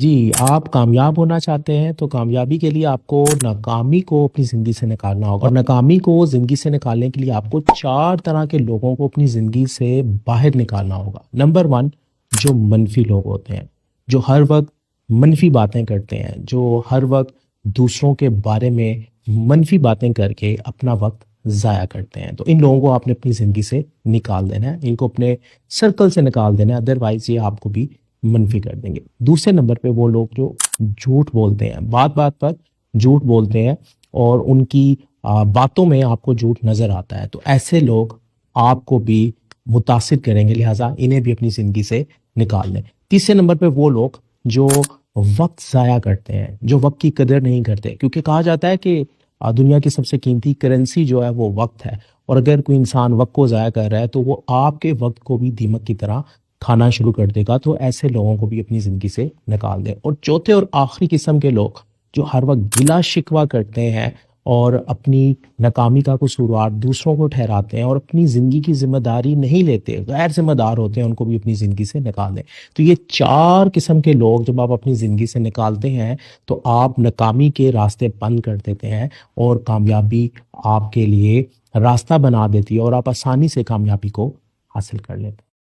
جی، آپ کامیاب ہونا چاہتے ہیں تو کامیابی کے لیے آپ کو ناکامی کو اپنی زندگی سے نکالنا ہوگا، اور ناکامی کو زندگی سے نکالنے کے لیے آپ کو 4 طرح کے لوگوں کو اپنی زندگی سے باہر نکالنا ہوگا۔ نمبر 1، جو منفی لوگ ہوتے ہیں، جو ہر وقت منفی باتیں کرتے ہیں، جو ہر وقت دوسروں کے بارے میں منفی باتیں کر کے اپنا وقت ضائع کرتے ہیں، تو ان لوگوں کو آپ نے اپنی زندگی سے نکال دینا ہے، ان کو اپنے سرکل سے نکال دینا ہے، ادروائز یہ آپ کو بھی منفی کر دیں گے۔ دوسرے نمبر پہ وہ لوگ جو جھوٹ بولتے ہیں، بات بات پر جھوٹ بولتے ہیں، اور ان کی باتوں میں آپ کو جھوٹ نظر آتا ہے، تو ایسے لوگ آپ کو بھی متاثر کریں گے، لہٰذا انہیں بھی اپنی زندگی سے نکال دیں۔ تیسرے نمبر پہ وہ لوگ جو وقت ضائع کرتے ہیں، جو وقت کی قدر نہیں کرتے، کیونکہ کہا جاتا ہے کہ دنیا کی سب سے قیمتی کرنسی جو ہے وہ وقت ہے، اور اگر کوئی انسان وقت کو ضائع کر رہا ہے تو وہ آپ کے وقت کو بھی دیمک کی طرح کھانا شروع کر دے گا، تو ایسے لوگوں کو بھی اپنی زندگی سے نکال دیں۔ اور چوتھے اور آخری قسم کے لوگ جو ہر وقت گلا شکوہ کرتے ہیں اور اپنی ناکامی کا قصوروار دوسروں کو ٹھہراتے ہیں اور اپنی زندگی کی ذمہ داری نہیں لیتے، غیر ذمہ دار ہوتے ہیں، ان کو بھی اپنی زندگی سے نکال دیں۔ تو یہ 4 قسم کے لوگ جب آپ اپنی زندگی سے نکالتے ہیں تو آپ ناکامی کے راستے بند کر دیتے ہیں، اور کامیابی آپ کے لیے راستہ بنا دیتی ہے، اور آپ آسانی سے کامیابی کو حاصل کر لیتے ہیں۔